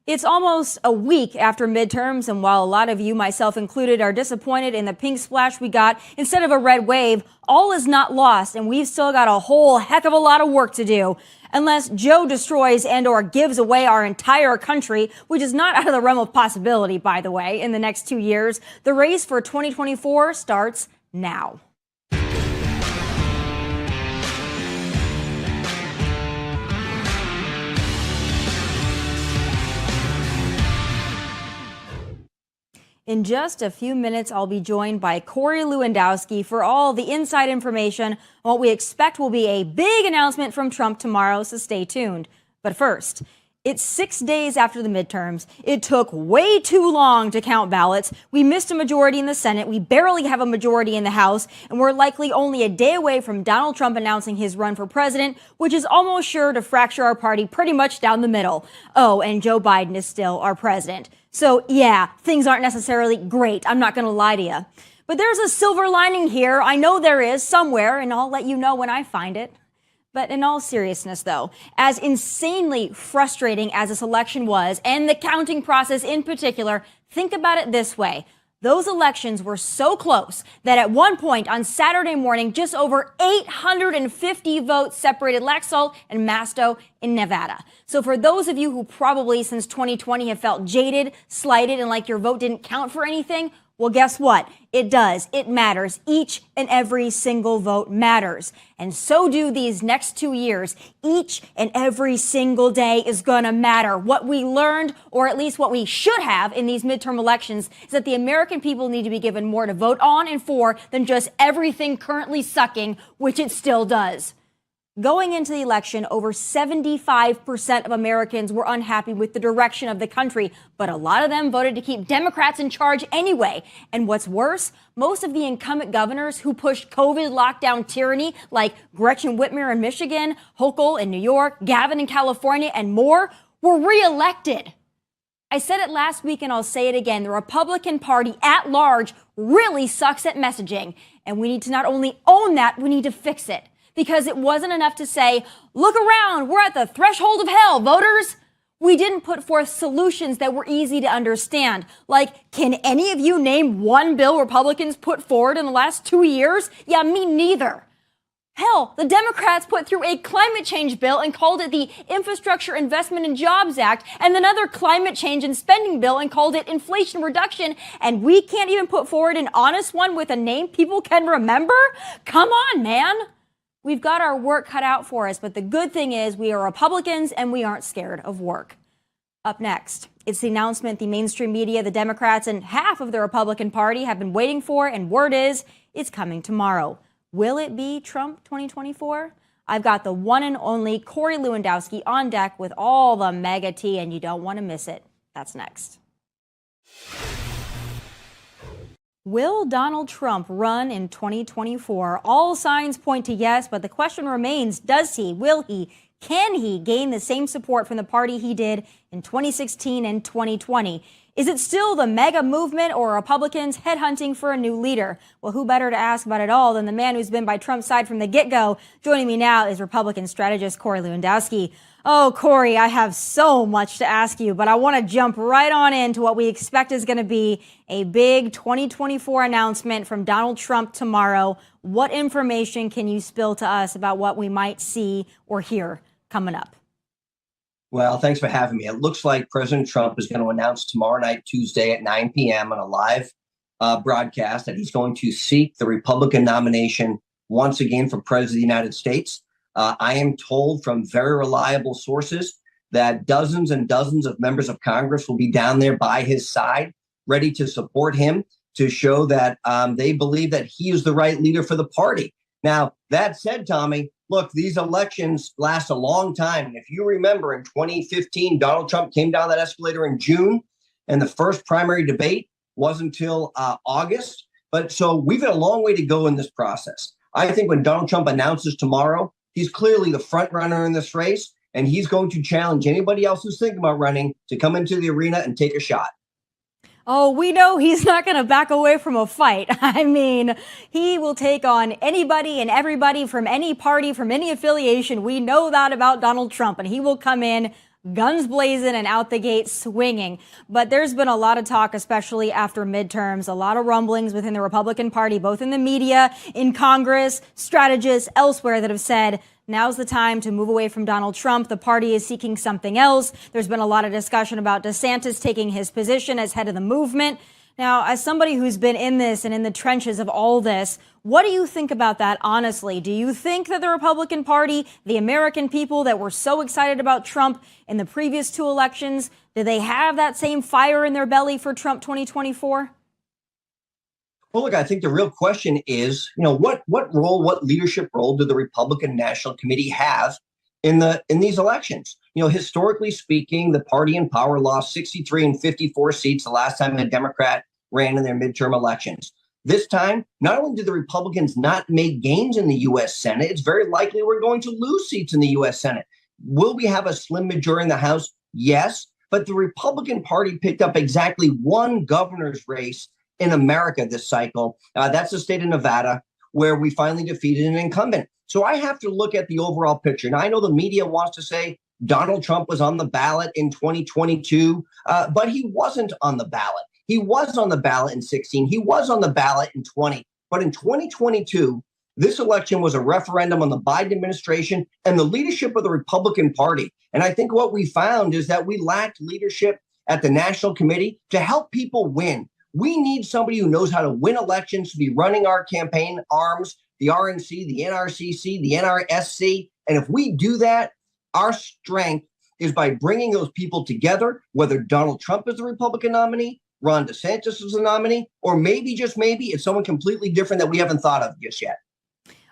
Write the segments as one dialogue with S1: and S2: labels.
S1: It's almost a week after midterms, and while a lot of you, myself included, are disappointed in the pink splash we got instead of a red wave, all is not lost, and we've still got a whole heck of a lot of work to do. Unless Joe destroys and or gives away our entire country, which is not out of the realm of possibility, by the way, in the next 2 years, the race for 2024 starts now. In just a few minutes, I'll be joined by Corey Lewandowski for all the inside information on what we expect will be a big announcement from Trump tomorrow, so stay tuned. But first, it's 6 days after the midterms. It took way too long to count ballots. We missed a majority in the Senate. We barely have a majority in the House. And we're likely only a day away from Donald Trump announcing his run for president, which is almost sure to fracture our party pretty much down the middle. Oh, and Joe Biden is still our president. So yeah, things aren't necessarily great. I'm not going to lie to you. But there's a silver lining here. I know there is somewhere, and I'll let you know when I find it. But in all seriousness, though, as insanely frustrating as this election was, and the counting process in particular, think about it this way. Those elections were so close that at one point on Saturday morning, just over 850 votes separated Laxalt and Masto in Nevada. So for those of you who probably since 2020 have felt jaded, slighted, and like your vote didn't count for anything, well, guess what? It does. It matters. Each and every single vote matters. And so do these next 2 years. Each and every single day is going to matter. What we learned, or at least what we should have in these midterm elections, is that the American people need to be given more to vote on and for than just everything currently sucking, which it still does. Going into the election, over 75% of Americans were unhappy with the direction of the country, but a lot of them voted to keep Democrats in charge anyway. And what's worse, most of the incumbent governors who pushed COVID lockdown tyranny, like Gretchen Whitmer in Michigan, Hochul in New York, Gavin in California, and more, were reelected. I said it last week and I'll say it again. The Republican Party at large really sucks at messaging. And we need to not only own that, we need to fix it. Because it wasn't enough to say, look around, we're at the threshold of hell, voters. We didn't put forth solutions that were easy to understand. Like, can any of you name one bill Republicans put forward in the last 2 years? Yeah, me neither. Hell, the Democrats put through a climate change bill and called it the Infrastructure Investment and Jobs Act, and another climate change and spending bill and called it Inflation Reduction, and we can't even put forward an honest one with a name people can remember? Come on, man. We've got our work cut out for us, but the good thing is we are Republicans and we aren't scared of work. Up next, it's the announcement the mainstream media, the Democrats, and half of the Republican Party have been waiting for, and word is it's coming tomorrow. Will it be Trump 2024? I've got the one and only Corey Lewandowski on deck with all the mega tea, and you don't want to miss it. That's next. Will Donald Trump run in 2024? All signs point to yes, but the question remains, does he, will he, can he gain the same support from the party he did in 2016 and 2020? Is it still the mega movement or Republicans headhunting for a new leader? Well, who better to ask about it all than the man who's been by Trump's side from the get-go? Joining me now is Republican strategist Corey Lewandowski. Oh, Corey, I have so much to ask you, but I want to jump right on into what we expect is going to be a big 2024 announcement from Donald Trump tomorrow. What information can you spill to us about what we might see or hear coming up?
S2: Well, thanks for having me. It looks like President Trump is going to announce tomorrow night, Tuesday at 9 p.m. on a live broadcast that he's going to seek the Republican nomination once again for President of the United States. I am told from very reliable sources that dozens and dozens of members of Congress will be down there by his side, ready to support him, to show that they believe that he is the right leader for the party. Now, that said, Tommy, look, these elections last a long time. And if you remember in 2015, Donald Trump came down that escalator in June, and the first primary debate wasn't until August. But so we've got a long way to go in this process. I think when Donald Trump announces tomorrow, he's clearly the front runner in this race, and he's going to challenge anybody else who's thinking about running to come into the arena and take a shot.
S1: Oh, we know he's not going to back away from a fight. I mean, he will take on anybody and everybody from any party, from any affiliation. We know that about Donald Trump, and he will come in guns blazing and out the gate swinging. But there's been a lot of talk, especially after midterms, a lot of rumblings within the Republican Party, both in the media, in Congress, strategists elsewhere that have said, now's the time to move away from Donald Trump. The party is seeking something else. There's been a lot of discussion about DeSantis taking his position as head of the movement. Now, as somebody who's been in this and in the trenches of all this, what do you think about that, honestly? Do you think that the Republican Party, the American people that were so excited about Trump in the previous two elections, do they have that same fire in their belly for Trump 2024?
S2: Well, look, I think the real question is, what leadership role did the Republican National Committee have in these elections? Historically speaking, the party in power lost 63 and 54 seats the last time a Democrat ran in their midterm elections. This time, not only did the Republicans not make gains in the U.S. Senate, it's very likely we're going to lose seats in the U.S. Senate. Will we have a slim majority in the House? Yes, but the Republican Party picked up exactly one governor's race in America this cycle. That's the state of Nevada, where we finally defeated an incumbent. So I have to look at the overall picture. Now, I know the media wants to say Donald Trump was on the ballot in 2022, but he wasn't on the ballot. He was on the ballot in 16. He was on the ballot in 20. But in 2022, this election was a referendum on the Biden administration and the leadership of the Republican Party. And I think what we found is that we lacked leadership at the National Committee to help people win. We need somebody who knows how to win elections to be running our campaign arms, the RNC, the NRCC, the NRSC. And if we do that, our strength is by bringing those people together, whether Donald Trump is the Republican nominee, Ron DeSantis is the nominee, or maybe, just maybe, it's someone completely different that we haven't thought of just yet.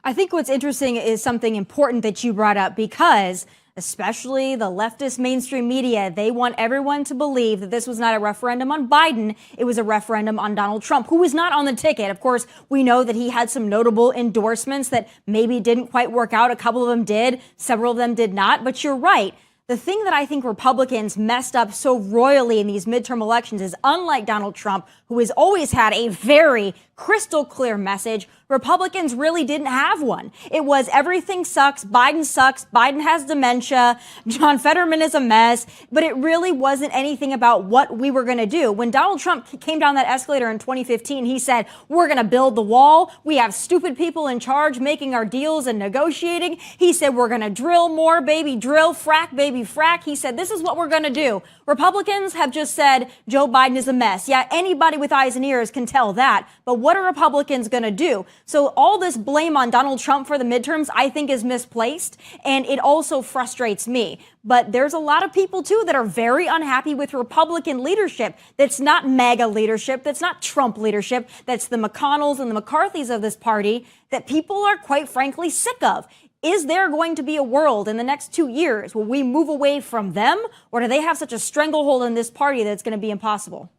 S1: I think what's interesting is something important that you brought up, because especially the leftist mainstream media, they want everyone to believe that this was not a referendum on Biden. It was a referendum on Donald Trump, who was not on the ticket. Of course, we know that he had some notable endorsements that maybe didn't quite work out. A couple of them did. Several of them did not. But you're right. The thing that I think Republicans messed up so royally in these midterm elections is, unlike Donald Trump, who has always had a very crystal clear message, Republicans really didn't have one. It was everything sucks, Biden has dementia, John Fetterman is a mess, but it really wasn't anything about what we were going to do. When Donald Trump came down that escalator in 2015, he said, we're going to build the wall. We have stupid people in charge making our deals and negotiating. He said, we're going to drill more, baby drill, frack, baby frack. He said, this is what we're going to do. Republicans have just said Joe Biden is a mess. Yeah, anybody with eyes and ears can tell that. But what are Republicans going to do? So all this blame on Donald Trump for the midterms, I think, is misplaced. And it also frustrates me. But there's a lot of people, too, that are very unhappy with Republican leadership. That's not MAGA leadership. That's not Trump leadership. That's the McConnells and the McCarthys of this party that people are, quite frankly, sick of. Is there going to be a world in the next 2 years where we move away from them, or do they have such a stranglehold in this party that it's going to be impossible?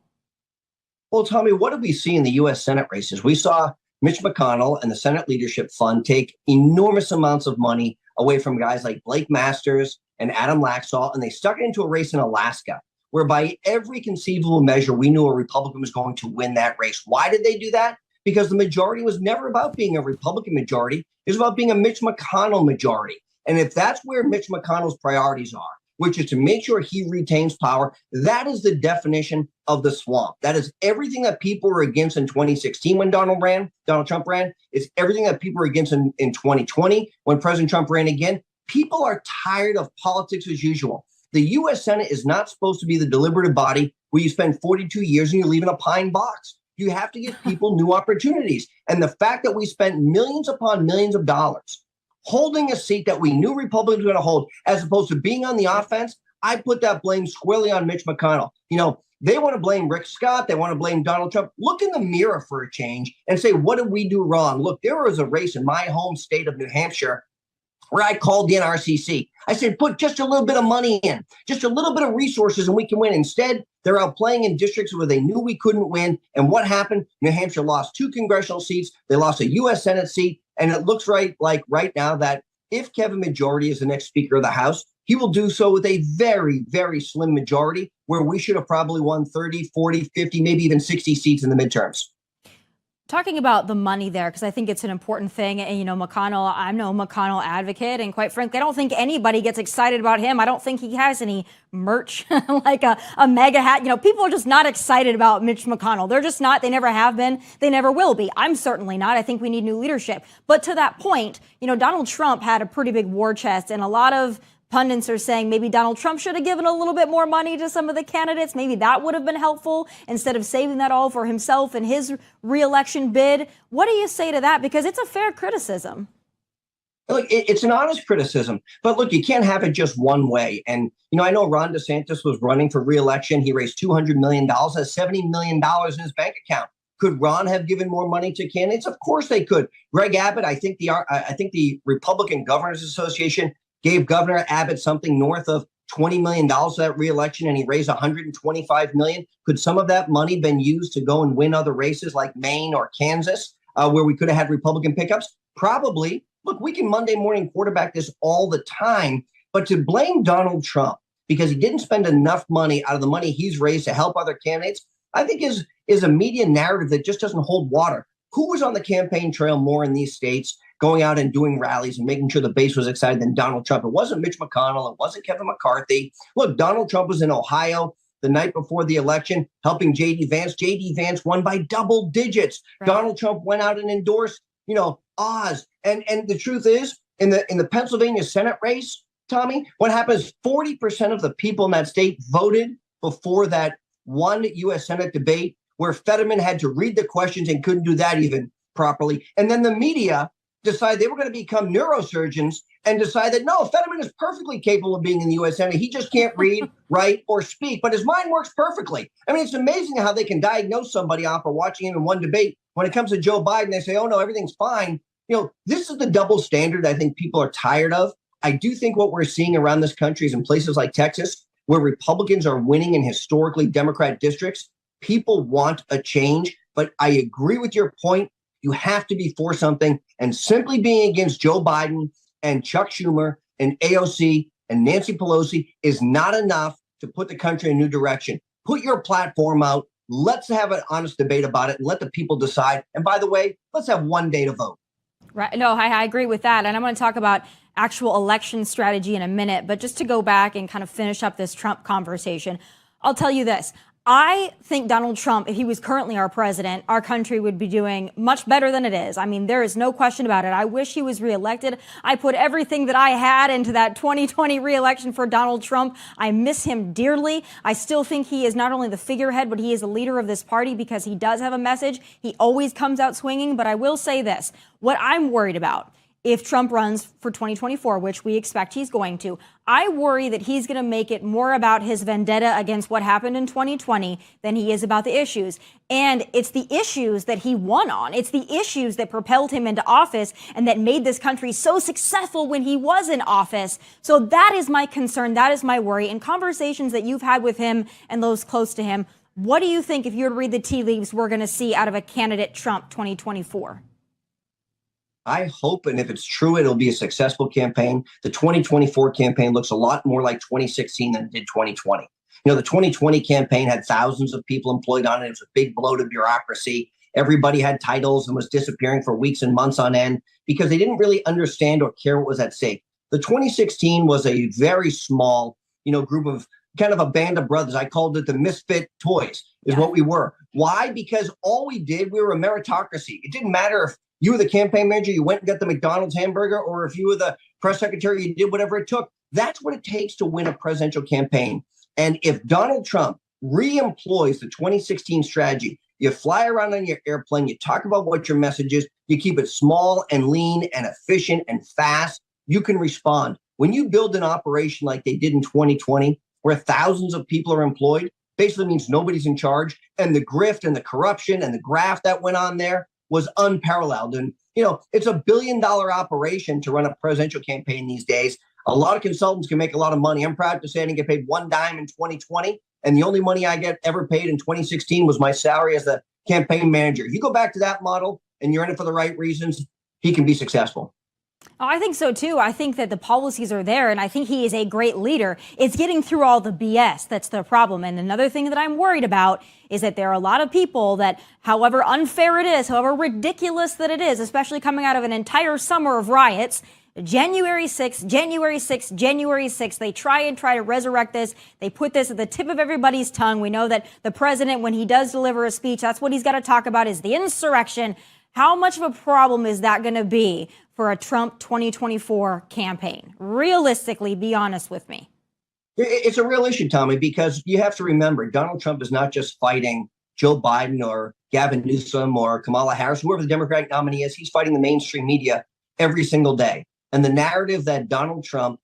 S2: Well, Tommy, what did we see in the U.S. Senate races? We saw Mitch McConnell and the Senate Leadership Fund take enormous amounts of money away from guys like Blake Masters and Adam Laxalt, and they stuck it into a race in Alaska, where by every conceivable measure, we knew a Republican was going to win that race. Why did they do that? Because the majority was never about being a Republican majority. It was about being a Mitch McConnell majority. And if that's where Mitch McConnell's priorities are, which is to make sure he retains power, that is the definition of the swamp. That is everything that people were against in 2016 when Donald Trump ran. It's everything that people were against in 2020 when President Trump ran again. People are tired of politics as usual. The U.S. Senate is not supposed to be the deliberative body where you spend 42 years and you leave in a pine box. You have to give people new opportunities. And the fact that we spent millions upon millions of dollars holding a seat that we knew Republicans were going to hold, as opposed to being on the offense, I put that blame squarely on Mitch McConnell. They want to blame Rick Scott. They want to blame Donald Trump. Look in the mirror for a change and say, what did we do wrong? Look, there was a race in my home state of New Hampshire where I called the NRCC. I said, put just a little bit of money in, just a little bit of resources, and we can win. Instead, they're out playing in districts where they knew we couldn't win. And what happened? New Hampshire lost 2 congressional seats. They lost a U.S. Senate seat. And it looks like right now that if Kevin Majority is the next Speaker of the House, he will do so with a very, very slim majority, where we should have probably won 30, 40, 50, maybe even 60 seats in the midterms.
S1: Talking about the money there, because I think it's an important thing. And, McConnell, I'm no McConnell advocate. And quite frankly, I don't think anybody gets excited about him. I don't think he has any merch like a mega hat. People are just not excited about Mitch McConnell. They're just not. They never have been. They never will be. I'm certainly not. I think we need new leadership. But to that point, Donald Trump had a pretty big war chest, and a lot of pundits are saying maybe Donald Trump should have given a little bit more money to some of the candidates. Maybe that would have been helpful instead of saving that all for himself and his reelection bid. What do you say to that? Because it's a fair criticism.
S2: Look, it's an honest criticism, but look, you can't have it just one way. And, I know Ron DeSantis was running for reelection. He raised $200 million, has $70 million in his bank account. Could Ron have given more money to candidates? Of course they could. Greg Abbott, I think the Republican Governors Association gave Governor Abbott something north of $20 million for that reelection, and he raised $125 million. Could some of that money been used to go and win other races like Maine or Kansas, where we could have had Republican pickups? Probably. Look, we can Monday morning quarterback this all the time, but to blame Donald Trump because he didn't spend enough money out of the money he's raised to help other candidates, I think is a media narrative that just doesn't hold water. Who was on the campaign trail more in these states, going out and doing rallies and making sure the base was excited than Donald Trump? It wasn't Mitch McConnell. It wasn't Kevin McCarthy. Look, Donald Trump was in Ohio the night before the election, helping J.D. Vance. J.D. Vance won by double digits. Right. Donald Trump went out and endorsed, Oz. And the truth is, in the Pennsylvania Senate race, Tomi, what happens? 40% of the people in that state voted before that one U.S. Senate debate where Fetterman had to read the questions and couldn't do that even properly. And then the media decided they were going to become neurosurgeons and decide that, no, Fetterman is perfectly capable of being in the U.S. Senate. He just can't read, write, or speak, but his mind works perfectly. I mean, it's amazing how they can diagnose somebody off of watching him in one debate. When it comes to Joe Biden, they say, oh, no, everything's fine. This is the double standard I think people are tired of. I do think what we're seeing around this country is in places like Texas, where Republicans are winning in historically Democrat districts. People want a change, but I agree with your point. You have to be for something, and simply being against Joe Biden and Chuck Schumer and AOC and Nancy Pelosi is not enough to put the country in a new direction. Put your platform out. Let's have an honest debate about it and let the people decide. And by the way, let's have one day to vote.
S1: Right. No, I agree with that. And I'm going to talk about actual election strategy in a minute. But just to go back and kind of finish up this Trump conversation, I'll tell you this. I think Donald Trump, if he was currently our president, our country would be doing much better than it is. I mean, there is no question about it. I wish he was reelected. I put everything that I had into that 2020 reelection for Donald Trump. I miss him dearly. I still think he is not only the figurehead, but he is the leader of this party because he does have a message. He always comes out swinging. But I will say this, what I'm worried about, if Trump runs for 2024, which we expect he's going to, I worry that he's going to make it more about his vendetta against what happened in 2020 than he is about the issues. And it's the issues that he won on. It's the issues that propelled him into office and that made this country so successful when he was in office. So that is my concern. That is my worry. In conversations that you've had with him and those close to him, what do you think, if you were to read the tea leaves, we're going to see out of a candidate Trump 2024?
S2: I hope, and if it's true, it'll be a successful campaign. The 2024 campaign looks a lot more like 2016 than it did 2020. The 2020 campaign had thousands of people employed on it. It was a big blow to bureaucracy. Everybody had titles and was disappearing for weeks and months on end because they didn't really understand or care what was at stake. The 2016 was a very small, group of kind of a band of brothers. I called it the misfit toys is what we were. Why? Because all we did, we were a meritocracy. It didn't matter if you were the campaign manager, you went and got the McDonald's hamburger, or if you were the press secretary, you did whatever it took. That's what it takes to win a presidential campaign. And if Donald Trump re-employs the 2016 strategy, you fly around on your airplane, you talk about what your message is, you keep it small and lean and efficient and fast, you can respond. When you build an operation like they did in 2020, where thousands of people are employed, basically means nobody's in charge. And the grift and the corruption and the graft that went on there was unparalleled. And, it's $1 billion operation to run a presidential campaign these days. A lot of consultants can make a lot of money. I'm proud to say I didn't get paid one dime in 2020. And the only money I ever paid in 2016 was my salary as the campaign manager. You go back to that model and you're in it for the right reasons, he can be successful.
S1: Oh, I think so too. I think that the policies are there, and I think he is a great leader. It's getting through all the BS that's the problem. And another thing that I'm worried about is that there are a lot of people that, however unfair it is, however ridiculous that it is, especially coming out of an entire summer of riots, January 6th, January 6th, January 6th, they try to resurrect this. They put this at the tip of everybody's tongue. We know that the president, when he does deliver a speech, that's what he's got to talk about is the insurrection. How much of a problem is that going to be for a Trump 2024 campaign? Realistically, be honest with me.
S2: It's a real issue, Tomi, because you have to remember Donald Trump is not just fighting Joe Biden or Gavin Newsom or Kamala Harris, whoever the Democratic nominee is. He's fighting the mainstream media every single day. And the narrative that Donald Trump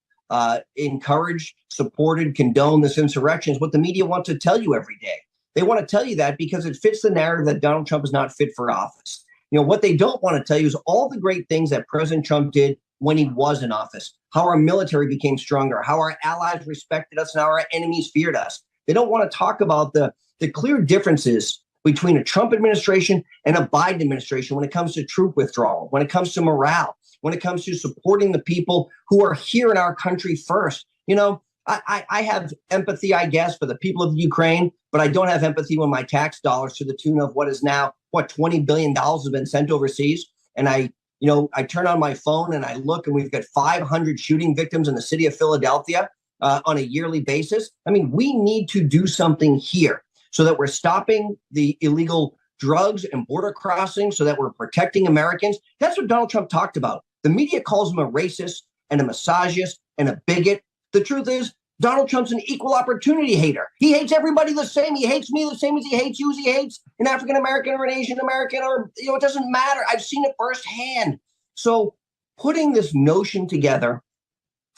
S2: encouraged, supported, condoned this insurrection is what the media wants to tell you every day. They want to tell you that because it fits the narrative that Donald Trump is not fit for office. You know, what they don't want to tell you is all the great things that President Trump did when he was in office, how our military became stronger, how our allies respected us and how our enemies feared us. They don't want to talk about the clear differences between a Trump administration and a Biden administration when it comes to troop withdrawal, when it comes to morale, when it comes to supporting the people who are here in our country first. You know, I have empathy, I guess, for the people of Ukraine, but I don't have empathy when my tax dollars to the tune of what is now, $20 billion has been sent overseas. And I turn on my phone and I look and we've got 500 shooting victims in the city of Philadelphia on a yearly basis. I mean, we need to do something here so that we're stopping the illegal drugs and border crossing, so that we're protecting Americans. That's what Donald Trump talked about. The media calls him a racist and a misogynist and a bigot. The truth is, Donald Trump's an equal opportunity hater. He hates everybody the same. He hates me the same as he hates you, as he hates an African American or an Asian American, or, it doesn't matter. I've seen it firsthand. So putting this notion together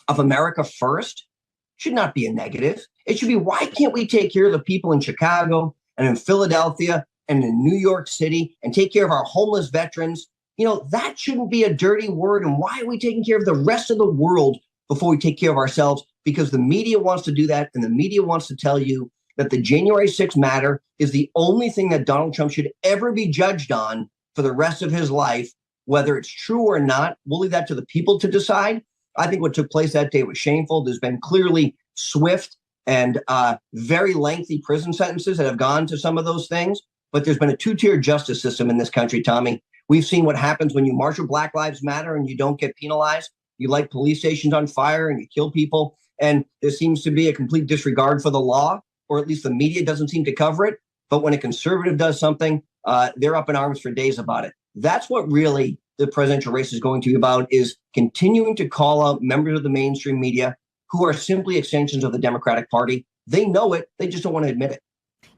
S2: of America first should not be a negative. It should be, why can't we take care of the people in Chicago and in Philadelphia and in New York City and take care of our homeless veterans? That shouldn't be a dirty word. And why are we taking care of the rest of the world before we take care of ourselves? Because the media wants to do that. And the media wants to tell you that the January 6th matter is the only thing that Donald Trump should ever be judged on for the rest of his life. Whether it's true or not, we'll leave that to the people to decide. I think what took place that day was shameful. There's been clearly swift and very lengthy prison sentences that have gone to some of those things. But there's been a two-tier justice system in this country, Tomi. We've seen what happens when you marshal Black Lives Matter and you don't get penalized. You light police stations on fire and you kill people. And there seems to be a complete disregard for the law, or at least the media doesn't seem to cover it. But when a conservative does something, they're up in arms for days about it. That's what really the presidential race is going to be about, is continuing to call out members of the mainstream media who are simply extensions of the Democratic Party. They know it. They just don't want to admit it.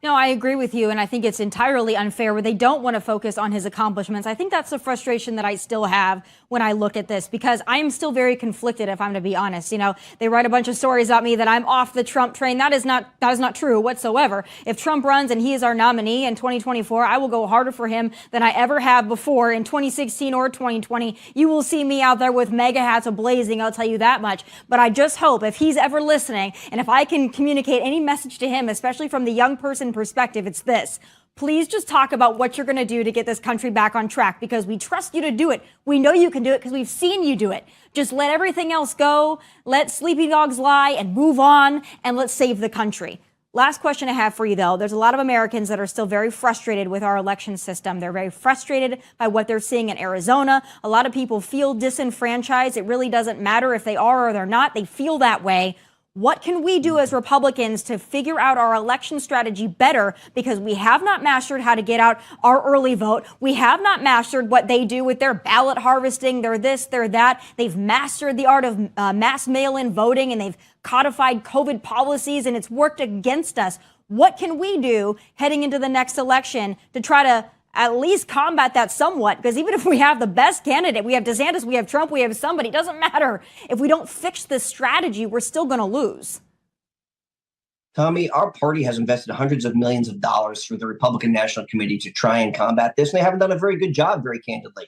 S1: No, I agree with you, and I think it's entirely unfair where they don't want to focus on his accomplishments. I think that's the frustration that I still have when I look at this, because I am still very conflicted, if I'm to be honest. They write a bunch of stories about me that I'm off the Trump train. That is not true whatsoever. If Trump runs and he is our nominee in 2024, I will go harder for him than I ever have before in 2016 or 2020. You will see me out there with mega hats ablazing, I'll tell you that much. But I just hope, if he's ever listening, and if I can communicate any message to him, especially from the young person perspective, it's this: please just talk about what you're going to do to get this country back on track, because we trust you to do it. We know you can do it because we've seen you do it. Just let everything else go. Let sleepy dogs lie and move on, and let's save the country. Last question I have for you, though. There's a lot of Americans that are still very frustrated with our election system. They're very frustrated by what they're seeing in Arizona. A lot of people feel disenfranchised. It really doesn't matter if they are or they're not. They feel that way. What can we do as Republicans to figure out our election strategy better? Because we have not mastered how to get out our early vote. We have not mastered what they do with their ballot harvesting. They're this, they're that. They've mastered the art of mass mail-in voting, and they've codified COVID policies, and it's worked against us. What can we do heading into the next election to try to at least combat that somewhat? Because even if we have the best candidate, we have DeSantis, we have Trump, we have somebody, it doesn't matter. If we don't fix this strategy, we're still going to lose.
S2: Tomi, our party has invested hundreds of millions of dollars through the Republican National Committee to try and combat this, and they haven't done a very good job, very candidly.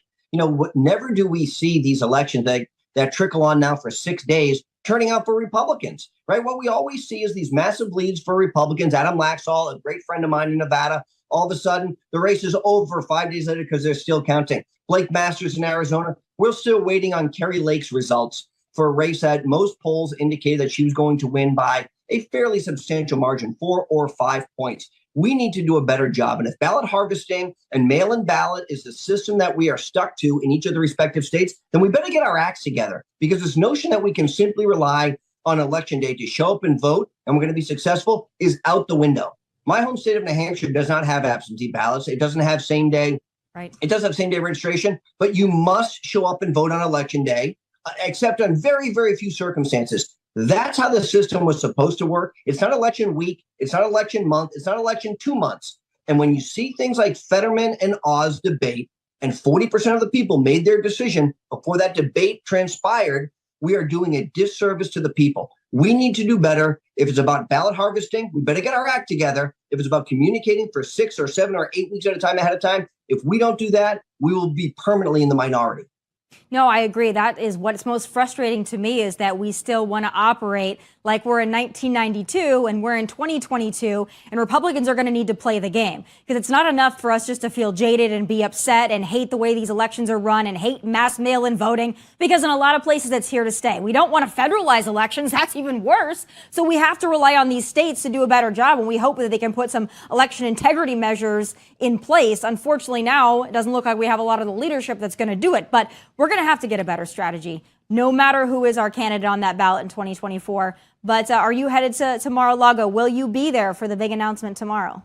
S2: Never do we see these elections that trickle on now for 6 days turning out for Republicans, right? What we always see is these massive leads for Republicans. Adam Laxalt, a great friend of mine in Nevada, all of a sudden the race is over 5 days later because they're still counting. Blake Masters in Arizona, we're still waiting on Kerry Lake's results for a race that most polls indicated that she was going to win by a fairly substantial margin, 4 or 5 points. We need to do a better job. And if ballot harvesting and mail-in ballot is the system that we are stuck to in each of the respective states, then we better get our acts together, because this notion that we can simply rely on election day to show up and vote and we're going to be successful is out the window. My home state of New Hampshire does not have absentee ballots. It doesn't have same day.
S1: Right.
S2: It does have same day registration, but you must show up and vote on election day, except on very, very few circumstances. That's how the system was supposed to work. It's not election week. It's not election month. It's not election 2 months. And when you see things like Fetterman and Oz debate, and 40% of the people made their decision before that debate transpired, we are doing a disservice to the people. We need to do better. If it's about ballot harvesting, we better get our act together. If it's about communicating for 6 or 7 or 8 weeks at a time ahead of time, if we don't do that, we will be permanently in the minority.
S1: No, I agree. That is what's most frustrating to me, is that we still want to operate like we're in 1992 and we're in 2022, and Republicans are going to need to play the game, because it's not enough for us just to feel jaded and be upset and hate the way these elections are run and hate mass mail-in voting, because in a lot of places it's here to stay. We don't want to federalize elections. That's even worse. So we have to rely on these states to do a better job, and we hope that they can put some election integrity measures in place. Unfortunately, now it doesn't look like we have a lot of the leadership that's going to do it, but we're going to have to get a better strategy, no matter who is our candidate on that ballot in 2024. But are you headed to Mar-a-Lago? Will you be there for the big announcement tomorrow?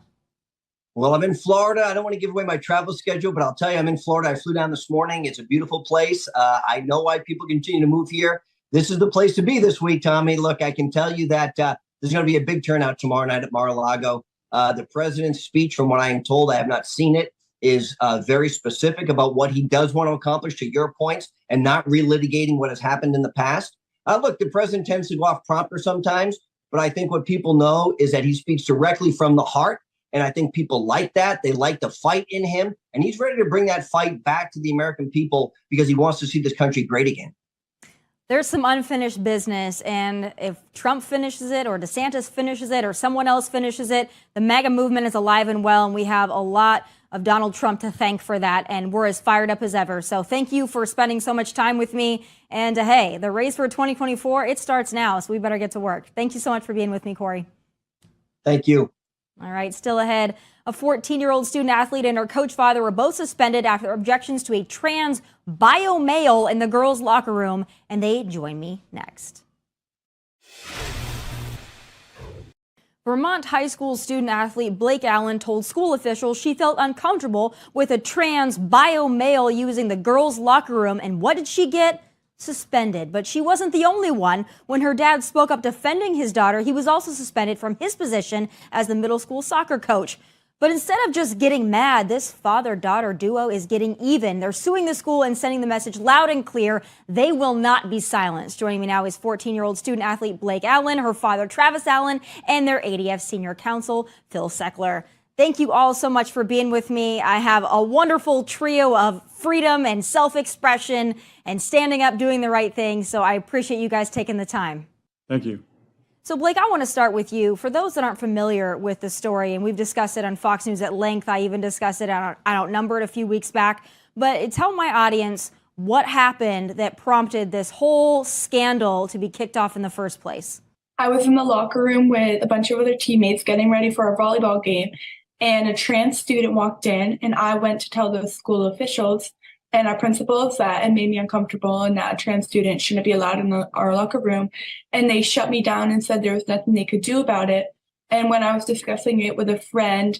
S2: Well, I'm in Florida. I don't want to give away my travel schedule, but I'll tell you, I'm in Florida. I flew down this morning. It's a beautiful place. I know why people continue to move here. This is the place to be this week, Tomi. Look, I can tell you that there's going to be a big turnout tomorrow night at Mar-a-Lago. The president's speech, from what I am told, I have not seen it, is very specific about what he does want to accomplish, to your points, and not relitigating what has happened in the past. Look, the president tends to go off prompter sometimes, but I think what people know is that he speaks directly from the heart. And I think people like that. They like the fight in him. And he's ready to bring that fight back to the American people, because he wants to see this country great again.
S1: There's some unfinished business, and if Trump finishes it, or DeSantis finishes it, or someone else finishes it, the MAGA movement is alive and well, and we have a lot of Donald Trump to thank for that, and we're as fired up as ever. So thank you for spending so much time with me. And hey, the race for 2024, it starts now, so we better get to work. Thank you so much for being with me, Corey.
S2: Thank you.
S1: All right, still ahead, a 14-year-old student athlete and her coach father were both suspended after objections to a trans bio male in the girls' locker room, and they join me next. Vermont high school student athlete Blake Allen told school officials she felt uncomfortable with a trans bio male using the girls' locker room, and what did she get? Suspended. But she wasn't the only one. When her dad spoke up defending his daughter, he was also suspended from his position as the middle school soccer coach. But instead of just getting mad, this father-daughter duo is getting even. They're suing the school and sending the message loud and clear: they will not be silenced. Joining me now is 14-year-old student athlete Blake Allen, her father Travis Allen, and their ADF senior counsel Phil Seckler. Thank you all so much for being with me. I have a wonderful trio of freedom and self-expression and standing up, doing the right thing. So I appreciate you guys taking the time.
S3: Thank you.
S1: So Blake, I want to start with you. For those that aren't familiar with the story, and we've discussed it on Fox News at length, I even discussed it on Outnumbered a few weeks back, but tell my audience what happened that prompted this whole scandal to be kicked off in the first place.
S4: I was in the locker room with a bunch of other teammates getting ready for a volleyball game, and a trans student walked in, and I went to tell the school officials and our principals that it made me uncomfortable and that a trans student shouldn't be allowed in our locker room. And they shut me down and said there was nothing they could do about it. And when I was discussing it with a friend,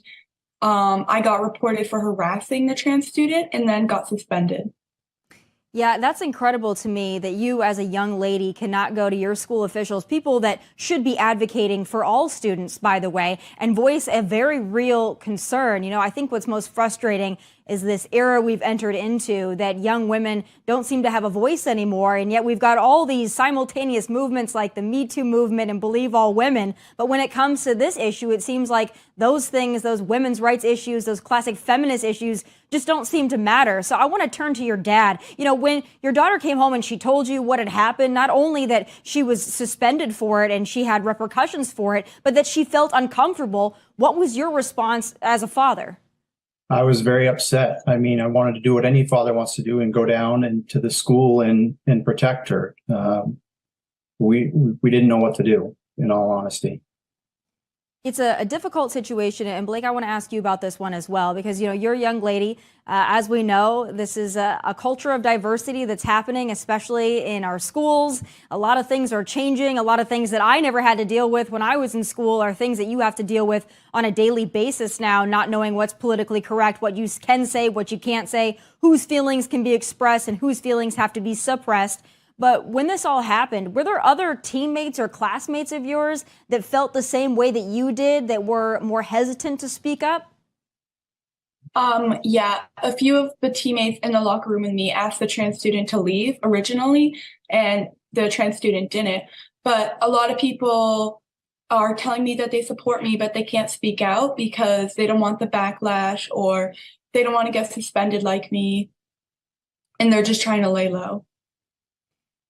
S4: I got reported for harassing the trans student and then got suspended.
S1: Yeah, that's incredible to me that you as a young lady cannot go to your school officials, people that should be advocating for all students, by the way, and voice a very real concern. You know, I think what's most frustrating is this era we've entered into that young women don't seem to have a voice anymore. And yet we've got all these simultaneous movements like the Me Too movement and Believe All Women. But when it comes to this issue, it seems like those things, those women's rights issues, those classic feminist issues just don't seem to matter. So I want to turn to your dad. You know, when your daughter came home and she told you what had happened, not only that she was suspended for it and she had repercussions for it, but that she felt uncomfortable, what was your response as a father?
S3: I was very upset. I mean, I wanted to do what any father wants to do and go down and to the school and protect her. We didn't know what to do, in all honesty.
S1: It's a difficult situation. And Blake, I want to ask you about this one as well, because, you know, you're a young lady. As we know, this is a culture of diversity that's happening, especially in our schools. A lot of things are changing. A lot of things that I never had to deal with when I was in school are things that you have to deal with on a daily basis now, not knowing what's politically correct, what you can say, what you can't say, whose feelings can be expressed and whose feelings have to be suppressed. But when this all happened, were there other teammates or classmates of yours that felt the same way that you did, that were more hesitant to speak up?
S4: Yeah, a few of the teammates in the locker room with me asked the trans student to leave originally, and the trans student didn't. But a lot of people are telling me that they support me, but they can't speak out because they don't want the backlash or they don't want to get suspended like me. And they're just trying to lay low.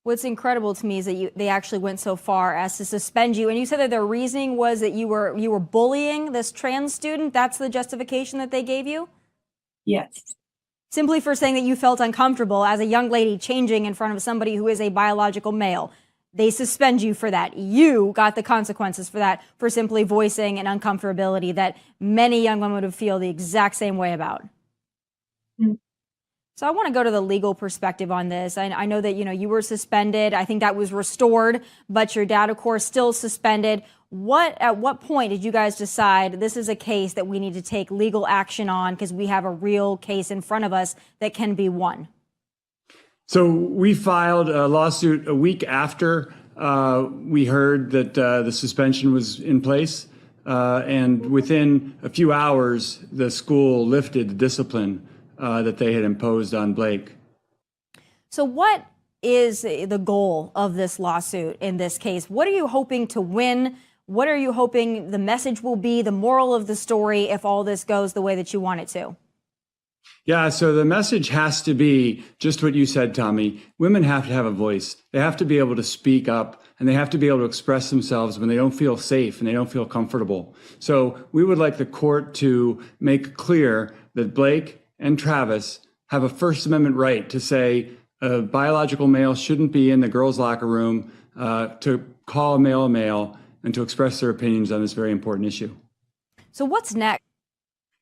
S1: What's incredible to me is that they actually went so far as to suspend you. And you said that their reasoning was that you were bullying this trans student. That's the justification that they gave you?
S4: Yes.
S1: Simply for saying that you felt uncomfortable as a young lady changing in front of somebody who is a biological male. They suspend you for that. You got the consequences for that, for simply voicing an uncomfortability that many young women would feel the exact same way about.
S4: Mm-hmm.
S1: So I want to go to the legal perspective on this. I know that, you know, you were suspended. I think that was restored, but your dad, of course, still suspended. At what point did you guys decide this is a case that we need to take legal action on because we have a real case in front of us that can be won?
S5: So we filed a lawsuit a week after we heard that the suspension was in place. And within a few hours, the school lifted the discipline that they had imposed on Blake.
S1: So what is the goal of this lawsuit in this case? What are you hoping to win? What are you hoping the message will be, the moral of the story, if all this goes the way that you want it to?
S5: Yeah, so the message has to be just what you said, Tomi. Women have to have a voice. They have to be able to speak up, and they have to be able to express themselves when they don't feel safe and they don't feel comfortable. So we would like the court to make clear that Blake and Travis have a First Amendment right to say a biological male shouldn't be in the girls' locker room, to call a male, and to express their opinions on this very important issue.
S1: So what's next?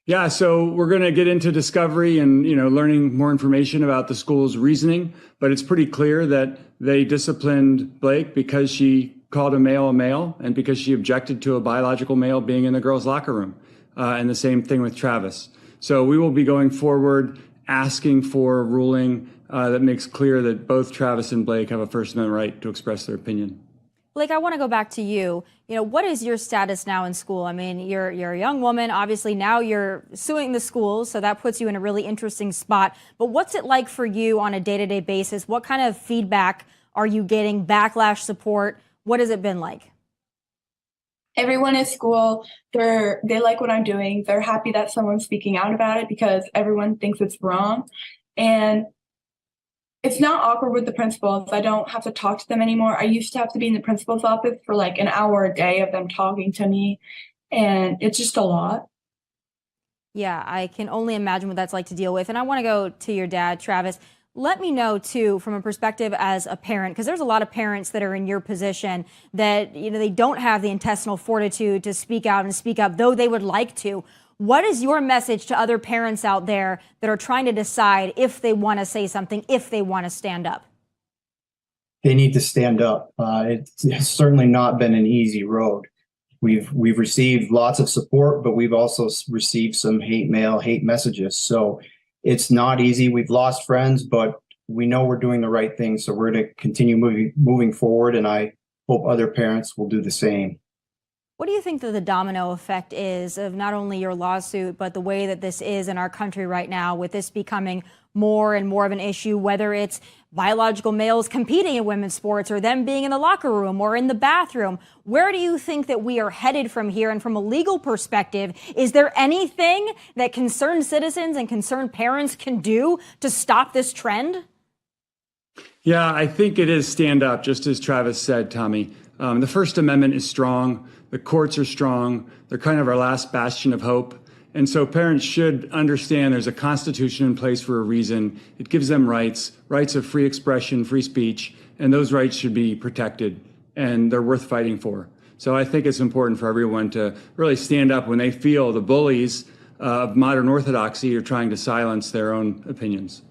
S5: Yeah, so we're going to get into discovery and, learning more information about the school's reasoning, but it's pretty clear that they disciplined Blake because she called a male, and because she objected to a biological male being in the girls' locker room, and the same thing with Travis. So we will be going forward asking for a ruling that makes clear that both Travis and Blake have a First Amendment right to express their opinion.
S1: Blake, I want to go back to you. What is your status now in school? I mean, you're a young woman. Obviously, now you're suing the schools, so that puts you in a really interesting spot. But what's it like for you on a day-to-day basis? What kind of feedback are you getting, backlash, support? What has it been like?
S4: Everyone at school, they like what I'm doing. They're happy that someone's speaking out about it because everyone thinks it's wrong. And it's not awkward with the principals. I don't have to talk to them anymore. I used to have to be in the principal's office for like an hour a day of them talking to me. And it's just a lot.
S1: Yeah, I can only imagine what that's like to deal with. And I want to go to your dad, Travis. Let me know, too, from a perspective as a parent, because there's a lot of parents that are in your position that, they don't have the intestinal fortitude to speak out and speak up, though they would like to. What is your message to other parents out there that are trying to decide if they want to say something, if they want to stand up?
S3: They need to stand up. It's certainly not been an easy road. We've received lots of support, but we've also received some hate mail, hate messages. So it's not easy. We've lost friends, but we know we're doing the right thing. So we're going to continue moving forward. And I hope other parents will do the same.
S1: What do you think that the domino effect is of not only your lawsuit, but the way that this is in our country right now, with this becoming more and more of an issue, whether it's biological males competing in women's sports or them being in the locker room or in the bathroom? Where do you think that we are headed from here? And from a legal perspective, is there anything that concerned citizens and concerned parents can do to stop this trend?
S5: Yeah, I think it is stand up, just as Travis said, Tomi. The First Amendment is strong. The courts are strong. They're kind of our last bastion of hope. And so parents should understand there's a constitution in place for a reason. It gives them rights of free expression, free speech, and those rights should be protected, and they're worth fighting for. So I think it's important for everyone to really stand up when they feel the bullies of modern orthodoxy are trying to silence their own opinions.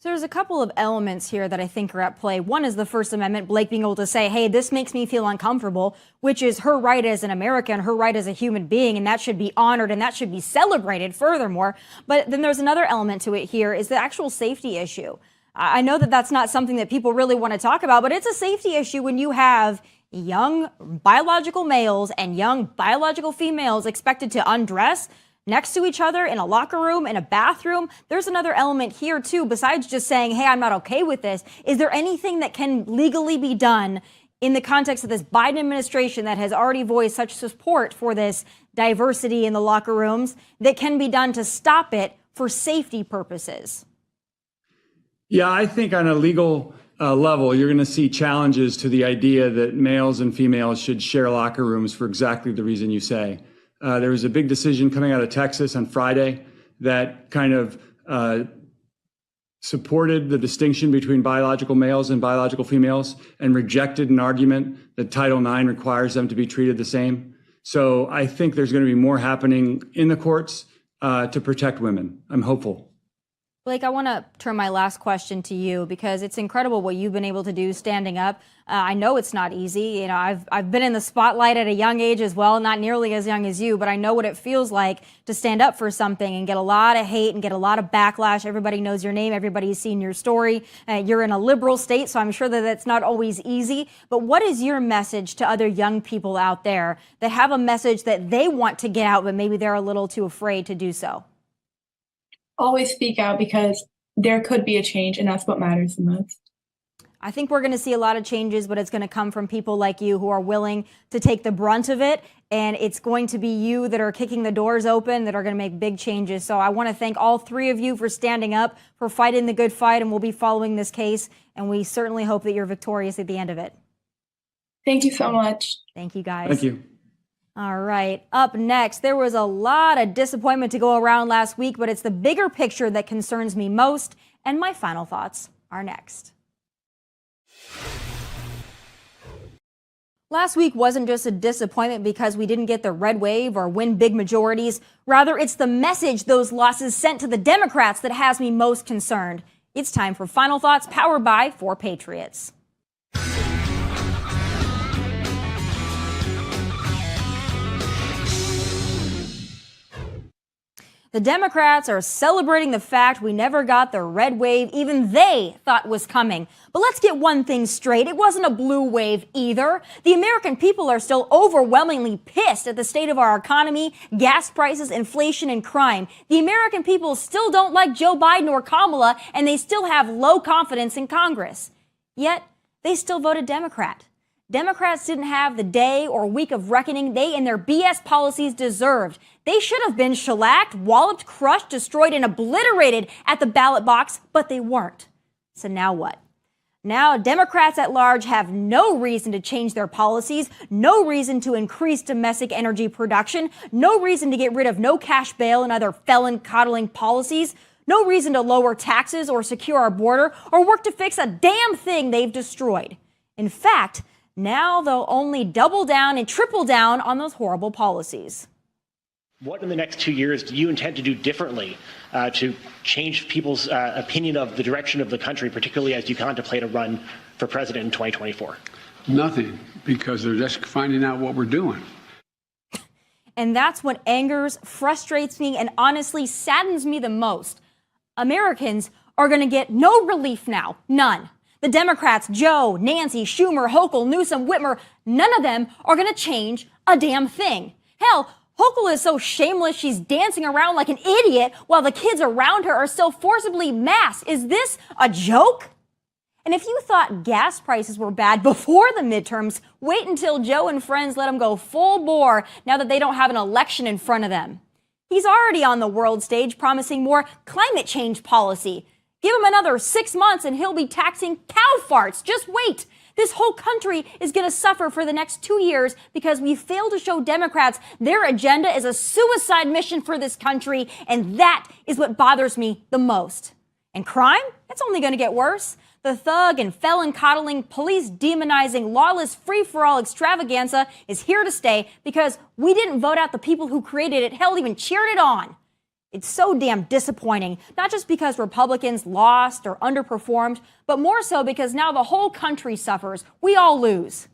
S1: So there's a couple of elements here that I think are at play. One is the First Amendment, Blake being able to say, hey, this makes me feel uncomfortable, which is her right as an American, her right as a human being, and that should be honored and that should be celebrated furthermore. But then there's another element to it here, is the actual safety issue. I know that that's not something that people really want to talk about, but it's a safety issue when you have young biological males and young biological females expected to undress next to each other in a locker room, in a bathroom. There's another element here too, besides just saying, hey, I'm not okay with this. Is there anything that can legally be done in the context of this Biden administration that has already voiced such support for this diversity in the locker rooms that can be done to stop it for safety purposes?
S5: Yeah, I think on a legal level, you're going to see challenges to the idea that males and females should share locker rooms for exactly the reason you say. There was a big decision coming out of Texas on Friday that kind of supported the distinction between biological males and biological females and rejected an argument that Title IX requires them to be treated the same. So I think there's going to be more happening in the courts to protect women. I'm hopeful.
S1: Blake, I want to turn my last question to you because it's incredible what you've been able to do standing up. I know it's not easy. You know, I've been in the spotlight at a young age as well, not nearly as young as you, but I know what it feels like to stand up for something and get a lot of hate and get a lot of backlash. Everybody knows your name. Everybody's seen your story. You're in a liberal state, so I'm sure that that's not always easy. But what is your message to other young people out there that have a message that they want to get out, but maybe they're a little too afraid to do so?
S4: Always speak out, because there could be a change, and that's what matters the most.
S1: I think we're going to see a lot of changes, but it's going to come from people like you who are willing to take the brunt of it. And it's going to be you that are kicking the doors open that are going to make big changes. So I want to thank all three of you for standing up, for fighting the good fight, and we'll be following this case. And we certainly hope that you're victorious at the end of it.
S4: Thank you so much.
S1: Thank you, guys.
S5: Thank you.
S1: All right, up next, there was a lot of disappointment to go around last week, but it's the bigger picture that concerns me most, and my final thoughts are next. Last week wasn't just a disappointment because we didn't get the red wave or win big majorities. Rather, it's the message those losses sent to the Democrats that has me most concerned. It's time for Final Thoughts, powered by 4 Patriots. The Democrats are celebrating the fact we never got the red wave even they thought was coming. But let's get one thing straight. It wasn't a blue wave either. The American people are still overwhelmingly pissed at the state of our economy, gas prices, inflation, and crime. The American people still don't like Joe Biden or Kamala, and they still have low confidence in Congress. Yet, they still voted Democrat. Democrats didn't have the day or week of reckoning they and their BS policies deserved. They should have been shellacked, walloped, crushed, destroyed, and obliterated at the ballot box, but they weren't. So now what? Now Democrats at large have no reason to change their policies, no reason to increase domestic energy production, no reason to get rid of no cash bail and other felon-coddling policies, no reason to lower taxes or secure our border or work to fix a damn thing they've destroyed. In fact, now they'll only double down and triple down on those horrible policies.
S6: What in the next 2 years do you intend to do differently to change people's opinion of the direction of the country, particularly as you contemplate a run for president in 2024?
S7: Nothing, because they're just finding out what we're doing.
S1: And that's what angers, frustrates me, and honestly saddens me the most. Americans are going to get no relief now, none. The Democrats, Joe, Nancy, Schumer, Hochul, Newsom, Whitmer, none of them are going to change a damn thing. Hell, Hochul is so shameless she's dancing around like an idiot while the kids around her are still forcibly masked. Is this a joke? And if you thought gas prices were bad before the midterms, wait until Joe and friends let them go full bore now that they don't have an election in front of them. He's already on the world stage promising more climate change policy. Give him another 6 months and he'll be taxing cow farts. Just wait. This whole country is going to suffer for the next 2 years because we fail to show Democrats their agenda is a suicide mission for this country, and that is what bothers me the most. And crime? It's only going to get worse. The thug and felon coddling, police demonizing, lawless free-for-all extravaganza is here to stay because we didn't vote out the people who created it, hell, even cheered it on. It's so damn disappointing, not just because Republicans lost or underperformed, but more so because now the whole country suffers. We all lose.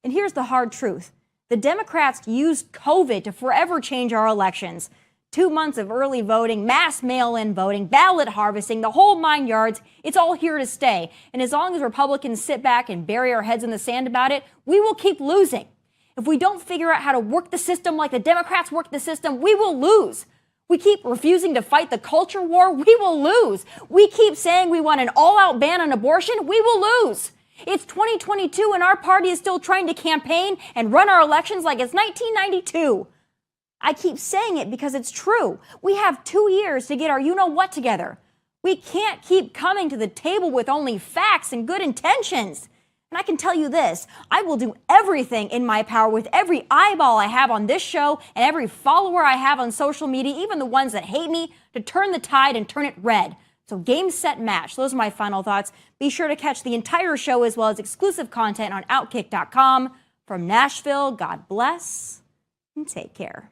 S1: And here's the hard truth. The Democrats used COVID to forever change our elections. 2 months of early voting, mass mail-in voting, ballot harvesting, the whole 9 yards, it's all here to stay. And as long as Republicans sit back and bury our heads in the sand about it, we will keep losing. If we don't figure out how to work the system like the Democrats work the system, we will lose. We keep refusing to fight the culture war, we will lose. We keep saying we want an all-out ban on abortion, we will lose. It's 2022 and our party is still trying to campaign and run our elections like it's 1992. I keep saying it because it's true. We have 2 years to get our you-know-what together. We can't keep coming to the table with only facts and good intentions. And I can tell you this, I will do everything in my power with every eyeball I have on this show and every follower I have on social media, even the ones that hate me, to turn the tide and turn it red. So game, set, match. Those are my final thoughts. Be sure to catch the entire show as well as exclusive content on Outkick.com. From Nashville, God bless and take care.